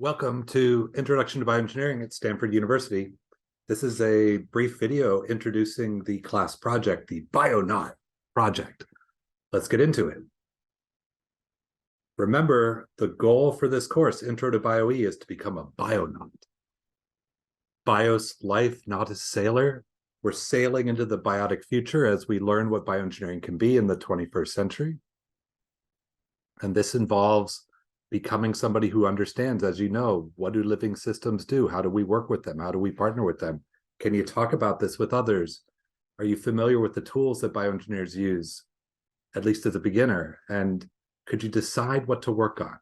Welcome to Introduction to Bioengineering at Stanford University. This is a brief video introducing the class project, the BioNaut project. Let's get into it. Remember, the goal for this course, Intro to BioE, is to become a bionaut. Bios, life, not a sailor. We're sailing into the biotic future as we learn what bioengineering can be in the 21st century. And this involves becoming somebody who understands, as you know, what do living systems do? How do we work with them? How do we partner with them? Can you talk about this with others? Are you familiar with the tools that bioengineers use, at least as a beginner? And could you decide what to work on?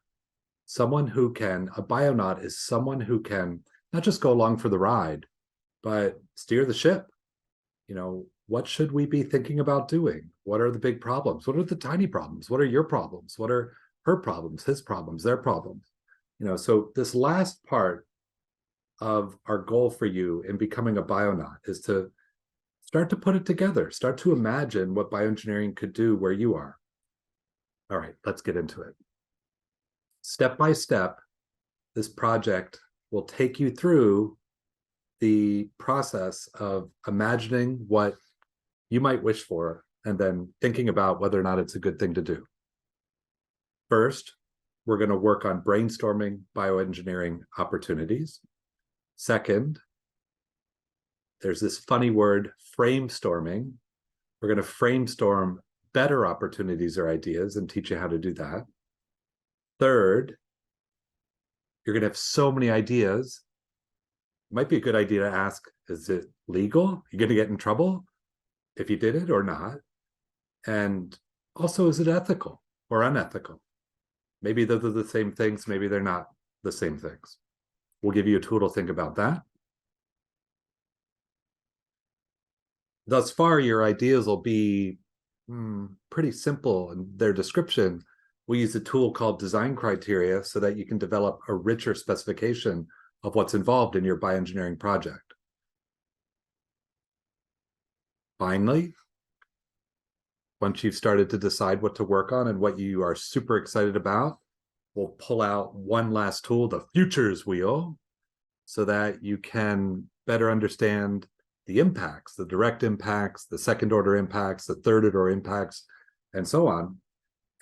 A bionaut is someone who can not just go along for the ride, but steer the ship. You know, what should we be thinking about doing? What are the big problems? What are the tiny problems? What are your problems? What are her problems, his problems, their problems? You know, so this last part of our goal for you in becoming a bionaut is to start to put it together, start to imagine what bioengineering could do where you are. All right, let's get into it. Step by step, this project will take you through the process of imagining what you might wish for and then thinking about whether or not it's a good thing to do. First, we're going to work on brainstorming bioengineering opportunities. Second, there's this funny word, framestorming. We're going to framestorm better opportunities or ideas and teach you how to do that. Third, you're going to have so many ideas. It might be a good idea to ask, is it legal? You're going to get in trouble if you did it or not? And also, is it ethical or unethical? Maybe those are the same things, maybe they're not the same things. We'll give you a tool to think about that. Thus far, your ideas will be pretty simple in their description. We use a tool called design criteria so that you can develop a richer specification of what's involved in your bioengineering project. Finally, once you've started to decide what to work on and what you are super excited about, we'll pull out one last tool, the futures wheel, so that you can better understand the impacts, the direct impacts, the second order impacts, the third order impacts, and so on.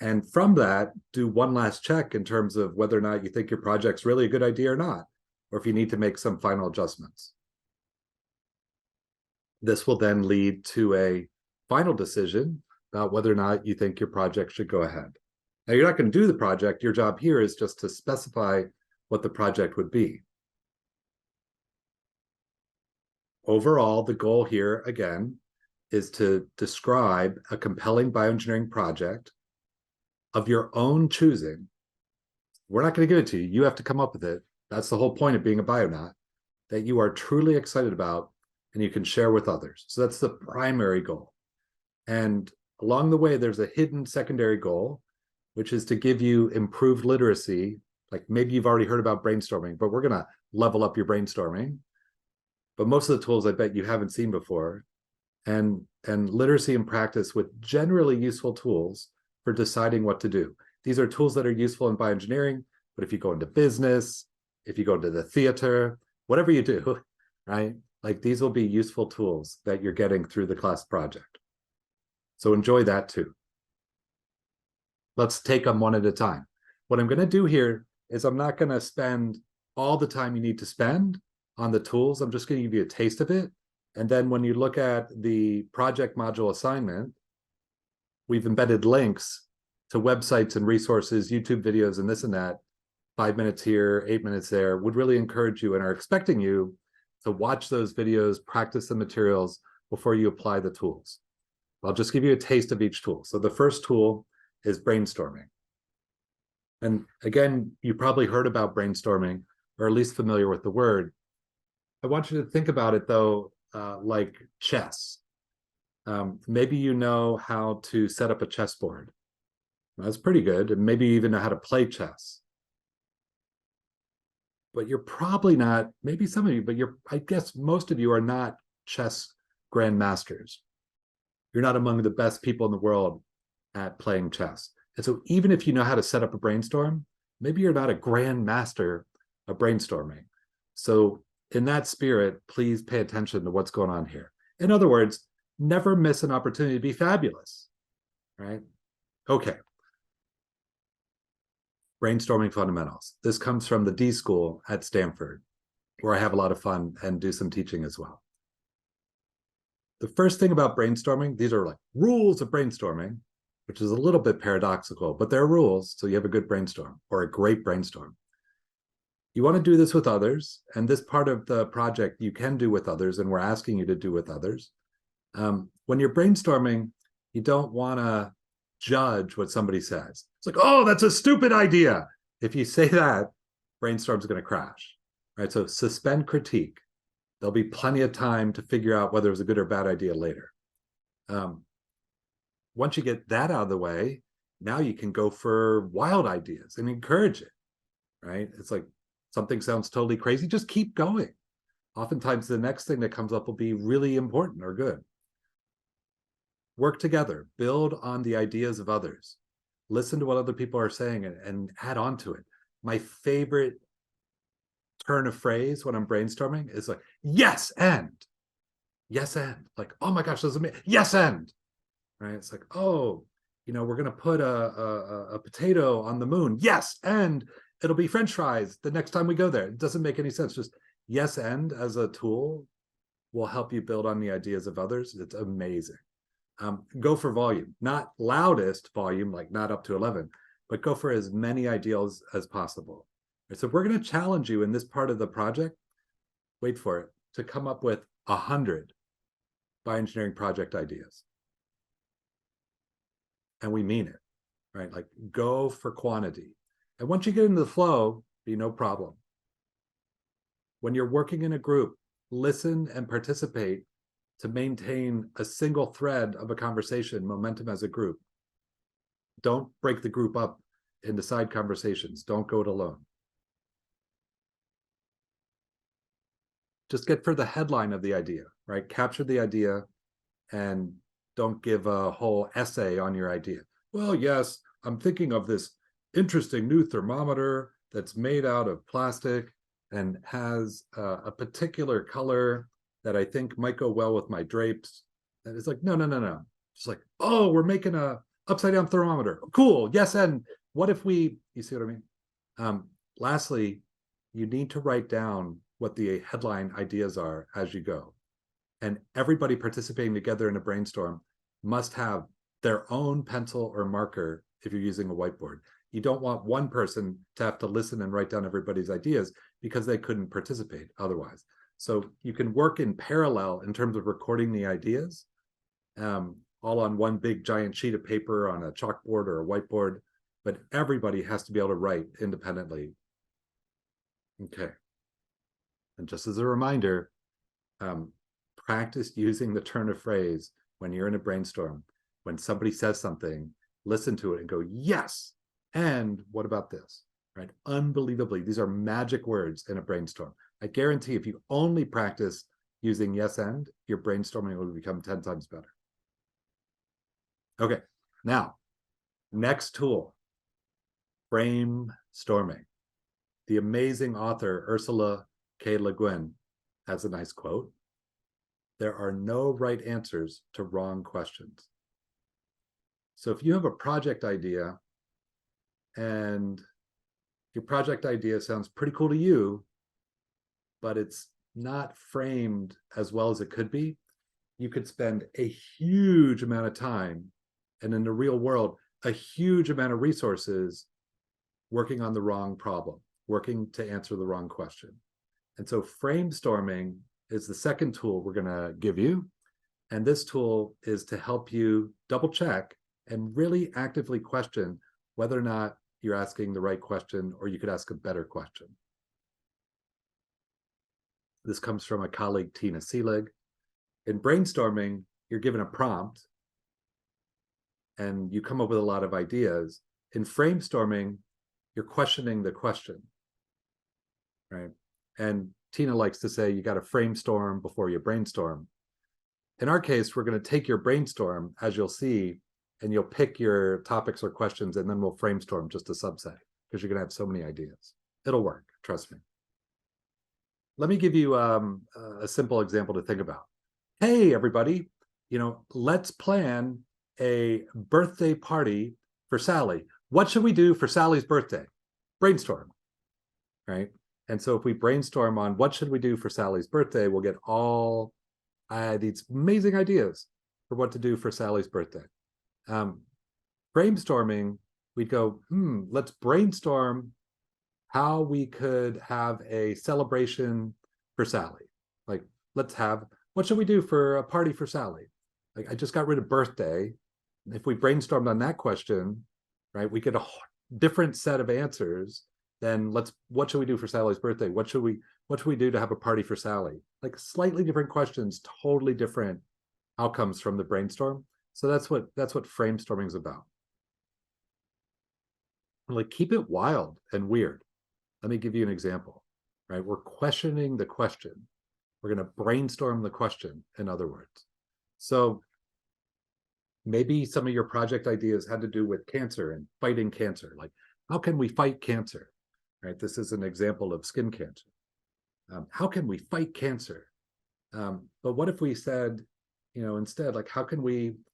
And from that, do one last check in terms of whether or not you think your project's really a good idea or not, or if you need to make some final adjustments. This will then lead to a final decision about whether or not you think your project should go ahead. Now, you're not going to do the project. Your job here is just to specify what the project would be. Overall, the goal here, again, is to describe a compelling bioengineering project of your own choosing. We're not going to give it to you. You have to come up with it. That's the whole point of being a bionaut, that you are truly excited about and you can share with others. So that's the primary goal. And along the way, there's a hidden secondary goal, which is to give you improved literacy. Like maybe you've already heard about brainstorming, but we're going to level up your brainstorming. But most of the tools I bet you haven't seen before. And literacy and practice with generally useful tools for deciding what to do. These are tools that are useful in bioengineering, but if you go into business, if you go into the theater, whatever you do, right? Like these will be useful tools that you're getting through the class project. So enjoy that too. Let's take them one at a time. What I'm going to do here is I'm not going to spend all the time you need to spend on the tools. I'm just going to give you a taste of it. And then when you look at the project module assignment, we've embedded links to websites and resources, YouTube videos, and this and that. 5 minutes here, 8 minutes there. Would really encourage you and are expecting you to watch those videos, practice the materials before you apply the tools. I'll just give you a taste of each tool. So the first tool is brainstorming. And again, you probably heard about brainstorming, or at least familiar with the word. I want you to think about it, though, like chess. Maybe you know how to set up a chessboard. That's pretty good. And maybe you even know how to play chess. But you're probably not, maybe some of you, but I guess most of you are not chess grandmasters. You're not among the best people in the world at playing chess. And so even if you know how to set up a brainstorm, maybe you're not a grand master a brainstorming. So in that spirit, please pay attention to what's going on here. In other words, never miss an opportunity to be fabulous, right? Okay. Brainstorming fundamentals. This comes from the D School at Stanford, where I have a lot of fun and do some teaching as well. The first thing about brainstorming, these are like rules of brainstorming, which is a little bit paradoxical, but they're rules, so you have a good brainstorm or a great brainstorm. You want to do this with others, and this part of the project you can do with others, and we're asking you to do with others. When you're brainstorming, you don't want to judge what somebody says. It's like, oh, that's a stupid idea. If you say that, brainstorm's going to crash, right? So suspend critique. There'll be plenty of time to figure out whether it was a good or bad idea later. Once you get that out of the way, now you can go for wild ideas and encourage it, right? It's like something sounds totally crazy, just keep going. Oftentimes the next thing that comes up will be really important or good. Work together, build on the ideas of others. Listen to what other people are saying and add on to it. My favorite turn of phrase when I'm brainstorming is like, yes, and. Yes, and. Like, oh my gosh, that's amazing. Yes, and. Right? It's like, oh, you know, we're going to put a potato on the moon. Yes, and it'll be French fries the next time we go there. It doesn't make any sense. Just yes, and as a tool will help you build on the ideas of others. It's amazing. Go for volume, not loudest volume, like not up to 11, but go for as many ideas as possible. So we're going to challenge you in this part of the project, wait for it, to come up with 100 bioengineering project ideas. And we mean it, right? Like go for quantity. And once you get into the flow, be no problem. When you're working in a group, listen and participate to maintain a single thread of a conversation, momentum as a group. Don't break the group up into side conversations. Don't go it alone. Just get for the headline of the idea, right? Capture the idea and don't give a whole essay on your idea. Well, yes, I'm thinking of this interesting new thermometer that's made out of plastic and has a particular color that I think might go well with my drapes. And it's like, no. Just like, oh, we're making a upside down thermometer. Cool, yes, and what if we, you see what I mean? Lastly, you need to write down what the headline ideas are as you go. And everybody participating together in a brainstorm must have their own pencil or marker if you're using a whiteboard. You don't want one person to have to listen and write down everybody's ideas because they couldn't participate otherwise. So you can work in parallel in terms of recording the ideas, all on one big giant sheet of paper on a chalkboard or a whiteboard, but everybody has to be able to write independently. Okay. And just as a reminder, practice using the turn of phrase when you're in a brainstorm. When somebody says something, listen to it and go, yes, and what about this, right? Unbelievably, these are magic words in a brainstorm. I guarantee if you only practice using yes and, your brainstorming will become 10 times better. Okay, now, next tool, Framestorming. The amazing author Ursula K. Le Guin has a nice quote. There are no right answers to wrong questions. So if you have a project idea and your project idea sounds pretty cool to you, but it's not framed as well as it could be, you could spend a huge amount of time, and in the real world, a huge amount of resources working on the wrong problem, working to answer the wrong question. And so Framestorming is the second tool we're going to give you. And this tool is to help you double check and really actively question whether or not you're asking the right question, or you could ask a better question. This comes from a colleague, Tina Seelig. In brainstorming, you're given a prompt and you come up with a lot of ideas. In Framestorming, you're questioning the question, right? And Tina likes to say you got to framestorm before you brainstorm. In our case, we're going to take your brainstorm, as you'll see, and you'll pick your topics or questions, and then we'll framestorm just a subset because you're going to have so many ideas. It'll work, trust me. let me give you a simple example to think about. Hey, everybody, let's plan a birthday party for Sally. What should we do for Sally's birthday? Brainstorm, right? And so if we brainstorm on what should we do for Sally's birthday, we'll get all these amazing ideas for what to do for Sally's birthday. Brainstorming, we'd go, let's brainstorm how we could have a celebration for Sally. Like, what should we do for a party for Sally? Like, I just got rid of birthday. If we brainstormed on that question, right, we get a different set of answers than what should we do for Sally's birthday? What should we do to have a party for Sally? Like slightly different questions, totally different outcomes from the brainstorm. So that's what framestorming is about. Like, keep it wild and weird. Let me give you an example, right? We're questioning the question. We're going to brainstorm the question, in other words. So maybe some of your project ideas had to do with cancer and fighting cancer. Like, how can we fight cancer, right? This is an example of skin cancer. How can we fight cancer? But what if we said, instead, like,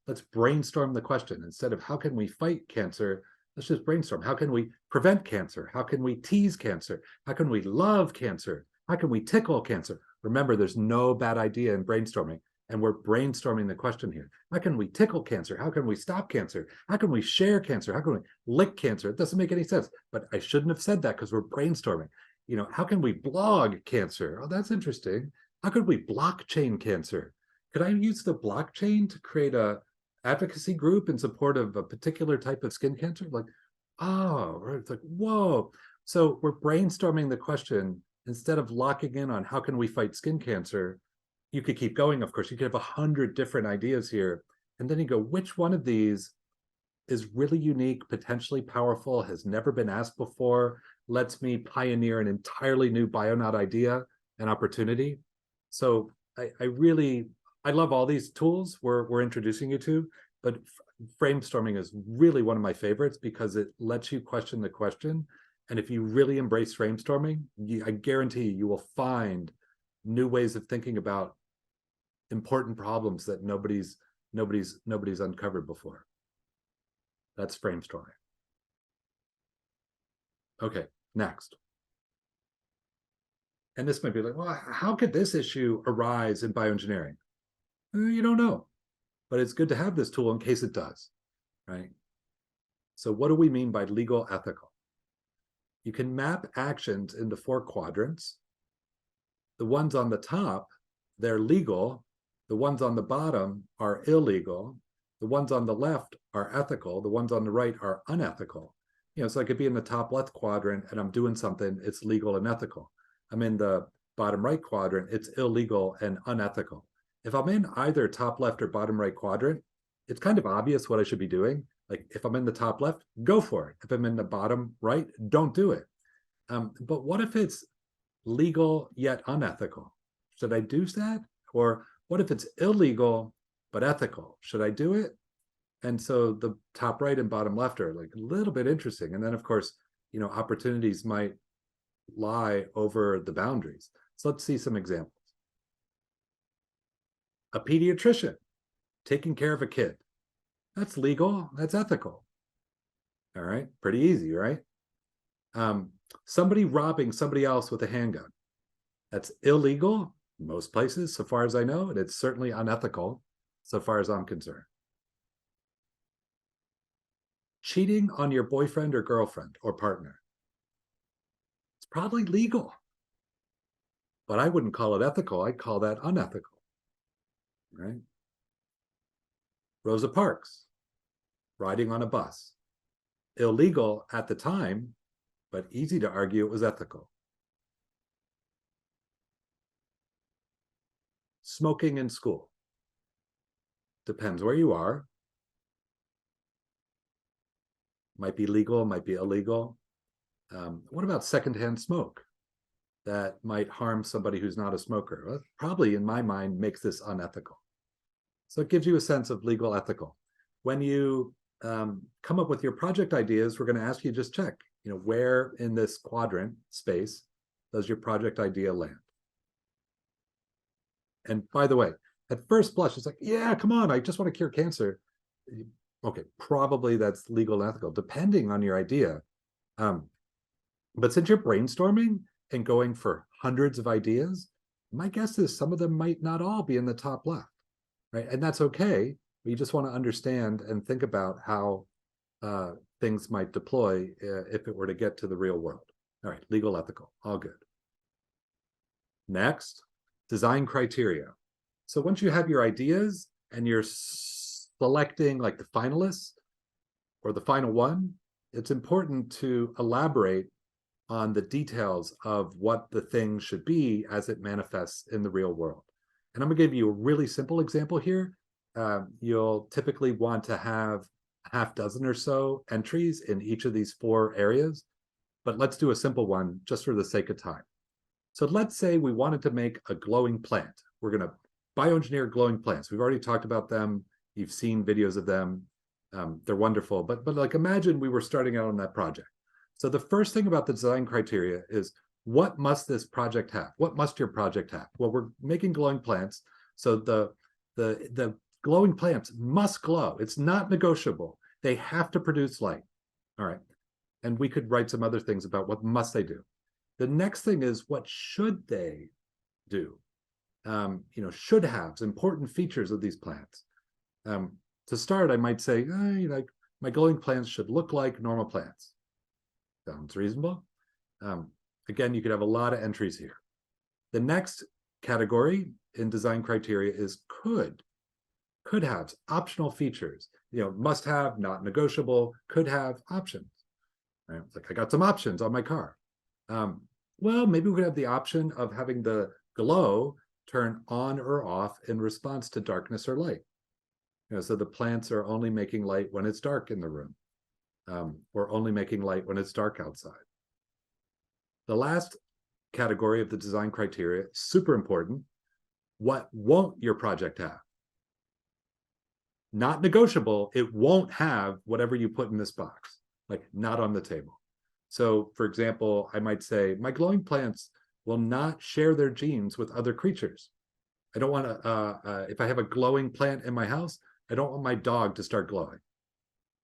let's brainstorm the question. Instead of how can we fight cancer, let's just brainstorm. How can we prevent cancer? How can we tease cancer? How can we love cancer? How can we tickle cancer? Remember, there's no bad idea in brainstorming, and we're brainstorming the question here. How can we tickle cancer? How can we stop cancer? How can we share cancer? How can we lick cancer? It doesn't make any sense, but I shouldn't have said that because we're brainstorming. How can we blog cancer? Oh, that's interesting. How could we blockchain cancer? Could I use the blockchain to create a advocacy group in support of a particular type of skin cancer? Like, oh, right. It's like, whoa. So we're brainstorming the question instead of locking in on how can we fight skin cancer. You could keep going, of course. You could have 100 different ideas here. And then you go, which one of these is really unique, potentially powerful, has never been asked before, lets me pioneer an entirely new bionaut idea and opportunity. So I love all these tools we're introducing you to, but framestorming is really one of my favorites because it lets you question the question. And if you really embrace framestorming, I guarantee you will find new ways of thinking about important problems that nobody's uncovered before. That's framestorming. Okay, next. And this might be like, well, how could this issue arise in bioengineering? You don't know, but it's good to have this tool in case it does, right? So what do we mean by legal ethical? You can map actions into 4 quadrants. The ones on the top, they're legal. The ones on the bottom are illegal. The ones on the left are ethical. The ones on the right are unethical. So I could be in the top left quadrant and I'm doing something, it's legal and ethical. I'm in the bottom right quadrant, it's illegal and unethical. If I'm in either top left or bottom right quadrant, it's kind of obvious what I should be doing. Like, if I'm in the top left, go for it. If I'm in the bottom right, don't do it. But what if it's legal yet unethical? Should I do that? Or what if it's illegal but ethical? Should I do it? And so the top right and bottom left are like a little bit interesting. And then, of course, opportunities might lie over the boundaries. So let's see some examples. A pediatrician taking care of a kid. That's legal. That's ethical. All right. Pretty easy, right? Somebody robbing somebody else with a handgun. That's illegal most places, so far as I know, and it's certainly unethical so far as I'm concerned. Cheating on your boyfriend or girlfriend or partner. It's probably legal, but I wouldn't call it ethical. I'd call that unethical, right? Rosa Parks, riding on a bus. Illegal at the time, but easy to argue it was ethical. Smoking in school. Depends where you are. Might be legal, might be illegal. What about secondhand smoke? That might harm somebody who's not a smoker. Well, probably, in my mind, makes this unethical. So it gives you a sense of legal ethical. When you come up with your project ideas, we're going to ask you just check, where in this quadrant space does your project idea land? And by the way, at first blush, it's like, yeah, come on, I just want to cure cancer. Okay, probably that's legal and ethical, depending on your idea. But since you're brainstorming and going for hundreds of ideas, my guess is some of them might not all be in the top left, right? And that's okay. We just want to understand and think about how things might deploy if it were to get to the real world. All right, legal, ethical, all good. Next, design criteria. So once you have your ideas and you're selecting like the finalists or the final one, it's important to elaborate on the details of what the thing should be as it manifests in the real world. And I'm going to give you a really simple example here. You'll typically want to have a half dozen or so entries in each of these 4 areas, but let's do a simple one just for the sake of time. So let's say we wanted to make a glowing plant. We're going to bioengineer glowing plants. We've already talked about them. You've seen videos of them. They're wonderful, but like imagine we were starting out on that project. So the first thing about the design criteria is, what must this project have? What must your project have? Well, we're making glowing plants, so the glowing plants must glow. It's not negotiable. They have to produce light. All right. And we could write some other things about what must they do. The next thing is, what should they do? Should haves, important features of these plants. To start, I might say, like my glowing plants should look like normal plants. Sounds reasonable. Again, you could have a lot of entries here. The next category in design criteria is could have, optional features. Must have, not negotiable, could have, options. Right? It's like, I got some options on my car. Well, maybe we could have the option of having the glow turn on or off in response to darkness or light. So the plants are only making light when it's dark in the room. Or only making light when it's dark outside. The last category of the design criteria, super important. What won't your project have? Not negotiable. It won't have whatever you put in this box, like not on the table. So for example, I might say my glowing plants will not share their genes with other creatures. I don't want to, if I have a glowing plant in my house, I don't want my dog to start glowing.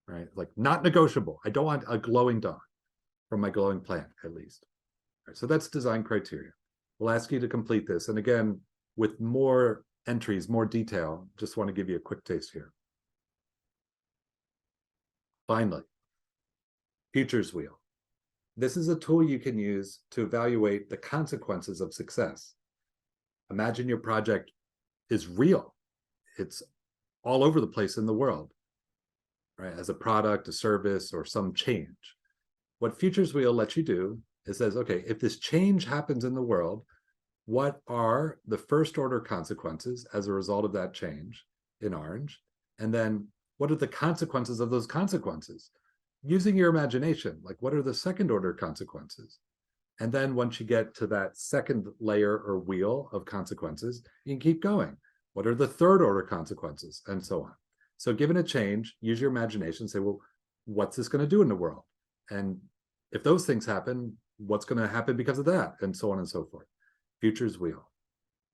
Right? Like not negotiable. I don't want a glowing dog from my glowing plant, at least. Right, so that's design criteria. We'll ask you to complete this. And again, with more entries, more detail, just want to give you a quick taste here. Finally, futures wheel. This is a tool you can use to evaluate the consequences of success. Imagine your project is real. It's all over the place in the world. Right, as a product, a service, or some change. What futures wheel lets you do is says, okay, if this change happens in the world, what are the first order consequences as a result of that change in orange? And then what are the consequences of those consequences? Using your imagination, like what are the second order consequences? And then once you get to that second layer or wheel of consequences, you can keep going. What are the third order consequences? And so on. So given a change, use your imagination, say, well, what's this going to do in the world? And if those things happen, what's going to happen because of that? And so on and so forth. Futures wheel.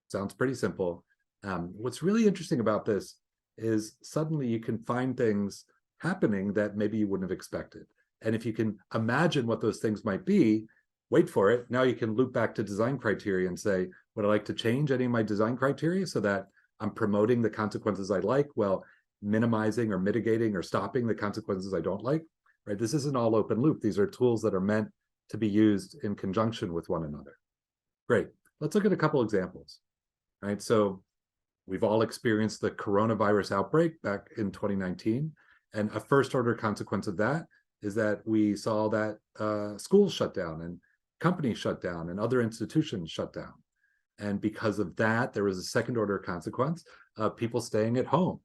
Sounds pretty simple. What's really interesting about this is suddenly you can find things happening that maybe you wouldn't have expected. And if you can imagine what those things might be, wait for it. Now you can loop back to design criteria and say, would I like to change any of my design criteria so that I'm promoting the consequences I like? Well, minimizing or mitigating or stopping the consequences I don't like, right? This isn't all open loop. These are tools that are meant to be used in conjunction with one another. Great. Let's look at a couple examples, right? So we've all experienced the coronavirus outbreak back in 2019. And a first order consequence of that is that we saw that schools shut down and companies shut down and other institutions shut down. And because of that, there was a second order consequence of people staying at home,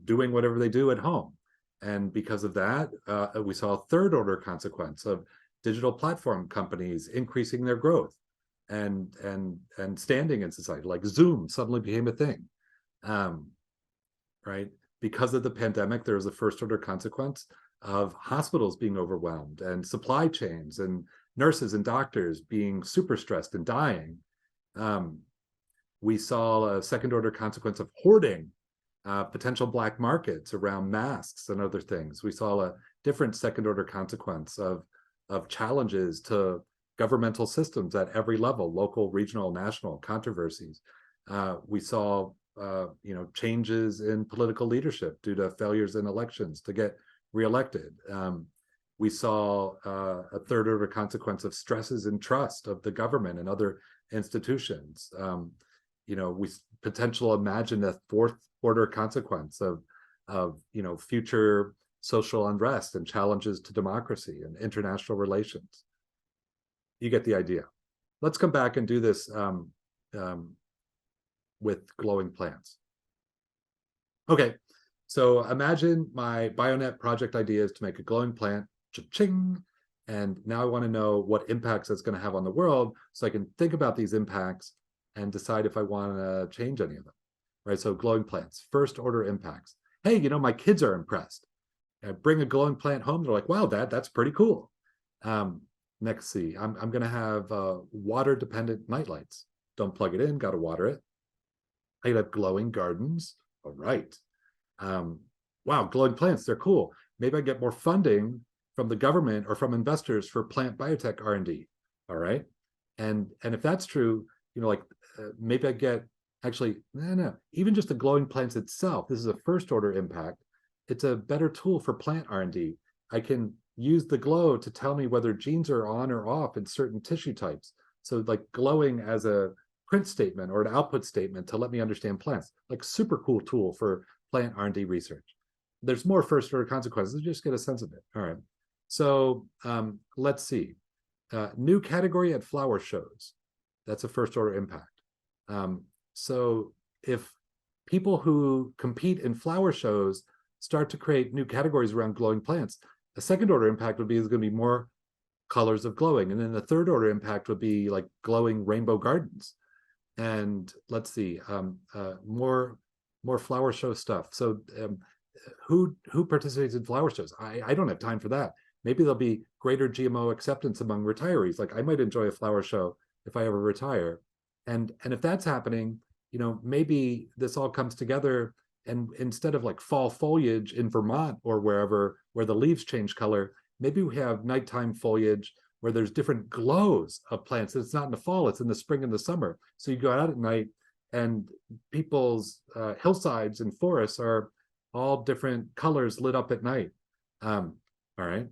doing whatever they do at home. And because of that, we saw a third order consequence of digital platform companies increasing their growth and standing in society, like Zoom suddenly became a thing, right? Because of the pandemic, there was a first order consequence of hospitals being overwhelmed and supply chains and nurses and doctors being super stressed and dying. We saw a second order consequence of hoarding, potential black markets around masks and other things. We saw a different second order consequence of challenges to governmental systems at every level, local, regional, national, controversies. We saw changes in political leadership due to failures in elections to get reelected. We saw a third order consequence of stresses in trust of the government and other institutions. We potentially imagine a fourth order consequence of future social unrest and challenges to democracy and international relations. You get the idea. Let's come back and do this with glowing plants. Okay, so imagine my BioNet project idea is to make a glowing plant, cha-ching, and now I want to know what impacts it's going to have on the world so I can think about these impacts and decide if I want to change any of them, right? So glowing plants, first order impacts. Hey, my kids are impressed. I bring a glowing plant home, they're like, wow, Dad, that's pretty cool. Next, see, I'm going to have water-dependent nightlights. Don't plug it in, got to water it. I could have glowing gardens. All right. Wow, glowing plants, they're cool. Maybe I get more funding from the government or from investors for plant biotech R&D. All right. And if that's true, maybe I get even just the glowing plants itself. This is a first order impact. It's a better tool for plant R&D. I can use the glow to tell me whether genes are on or off in certain tissue types. So like glowing as a print statement or an output statement to let me understand plants, like super cool tool for plant R&D research. There's more first order consequences, just get a sense of it. All right. So let's see. New category at flower shows. That's a first order impact. So if people who compete in flower shows start to create new categories around glowing plants, a second order impact would be there's going to be more colors of glowing. And then the third order impact would be like glowing rainbow gardens. And let's see, more flower show stuff. So who participates in flower shows? I don't have time for that. Maybe there'll be greater GMO acceptance among retirees. Like I might enjoy a flower show if I ever retire. And if that's happening, maybe this all comes together, and instead of like fall foliage in Vermont or wherever where the leaves change color, maybe we have nighttime foliage where there's different glows of plants. It's not in the fall, it's in the spring and the summer. So you go out at night and people's hillsides and forests are all different colors lit up at night. All right.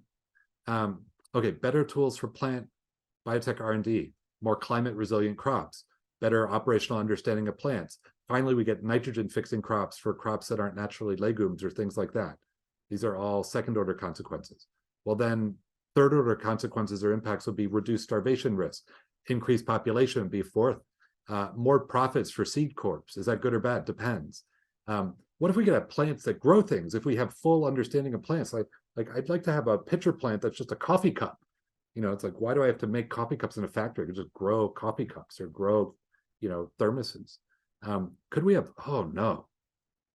Okay, better tools for plant biotech R&D, more climate resilient crops, better operational understanding of plants. Finally, we get nitrogen fixing crops for crops that aren't naturally legumes or things like that. These are all second order consequences. Well, then third order consequences or impacts would be reduced starvation risk, increased population would be fourth, more profits for seed corps. Is that good or bad? Depends. What if we could have plants that grow things? If we have full understanding of plants, like I'd like to have a pitcher plant that's just a coffee cup. It's like, why do I have to make coffee cups in a factory? I could just grow coffee cups or grow, thermoses. Could we have,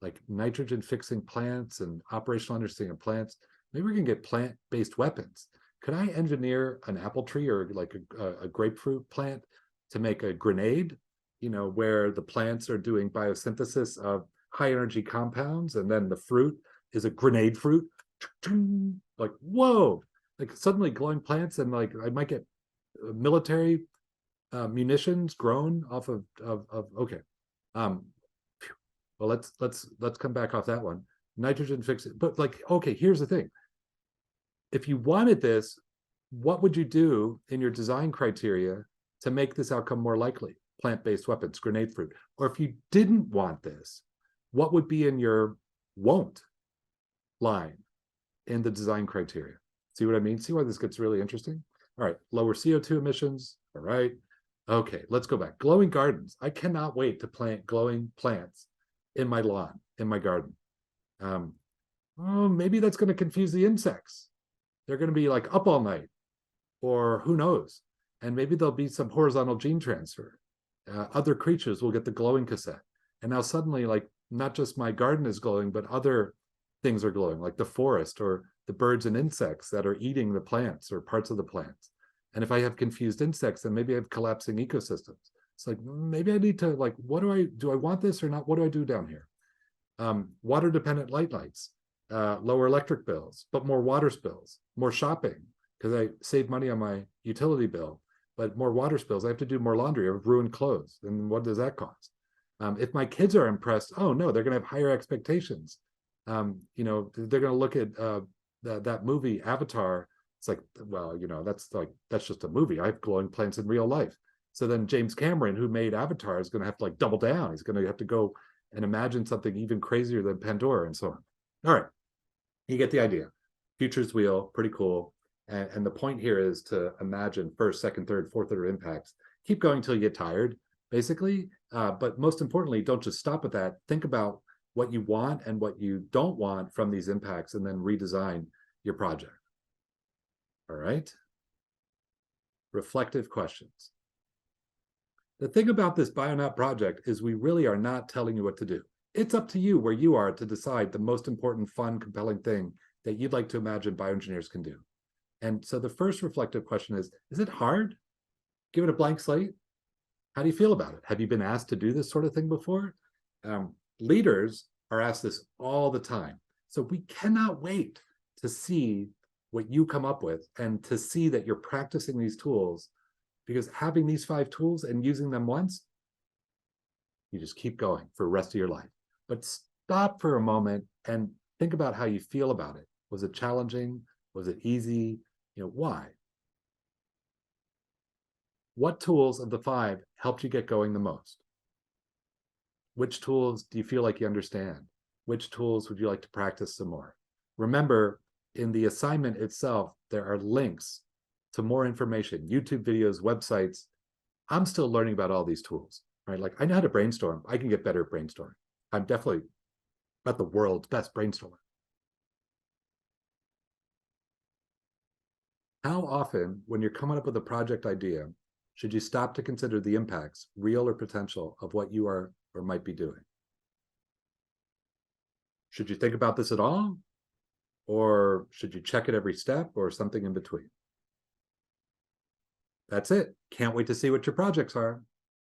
like nitrogen fixing plants and operational understanding of plants? Maybe we can get plant-based weapons. Could I engineer an apple tree or like a grapefruit plant to make a grenade, where the plants are doing biosynthesis of high energy compounds, and then the fruit is a grenade fruit? Like, whoa, like suddenly glowing plants, and like I might get military munitions grown off of okay. Well, let's come back off that one. Nitrogen fixing, but like, okay, here's the thing. If you wanted this, what would you do in your design criteria to make this outcome more likely? Plant-based weapons, grenade fruit. Or if you didn't want this, what would be in your won't line in the design criteria? See what I mean? See why this gets really interesting? All right, lower CO2 emissions. All right. Okay, let's go back. Glowing gardens. I cannot wait to plant glowing plants in my lawn, in my garden. Maybe that's going to confuse the insects. They're going to be like up all night, or who knows? And maybe there'll be some horizontal gene transfer. Other creatures will get the glowing cassette. And now suddenly, like, not just my garden is glowing, but other things are glowing, like the forest or the birds and insects that are eating the plants or parts of the plants. And if I have confused insects, then maybe I have collapsing ecosystems. It's like, maybe I need to, like, do I want this or not? What do I do down here? Water dependent lights, lower electric bills, but more water spills, more shopping, because I save money on my utility bill, but more water spills. I have to do more laundry or ruined clothes. And what does that cost? If my kids are impressed, oh no, they're going to have higher expectations. They're going to look at that movie Avatar. It's like, well, that's just a movie. I have glowing plants in real life. So then James Cameron, who made Avatar, is going to have to like double down. He's going to have to go and imagine something even crazier than Pandora and so on. All right, you get the idea. Future's wheel, pretty cool. And the point here is to imagine first, second, third, fourth order impacts. Keep going till you get tired, basically. But most importantly, don't just stop at that. Think about what you want and what you don't want from these impacts, and then redesign your project. All right. Reflective questions. The thing about this Bionaut project is we really are not telling you what to do. It's up to you where you are to decide the most important, fun, compelling thing that you'd like to imagine bioengineers can do. And so the first reflective question is it hard? Give it a blank slate. How do you feel about it? Have you been asked to do this sort of thing before? Leaders are asked this all the time. So we cannot wait to see what you come up with and to see that you're practicing these tools, because having these 5 tools and using them once, you just keep going for the rest of your life. But stop for a moment and think about how you feel about it. Was it challenging? Was it easy? Why? What tools of the 5 helped you get going the most? Which tools do you feel like you understand? Which tools would you like to practice some more? Remember, in the assignment itself, there are links to more information, YouTube videos, websites. I'm still learning about all these tools, right? Like, I know how to brainstorm. I can get better at brainstorming. I'm definitely not the world's best brainstormer. How often, when you're coming up with a project idea, should you stop to consider the impacts, real or potential, of what you are or might be doing? Should you think about this at all? Or should you check it every step, or something in between? That's it. Can't wait to see what your projects are.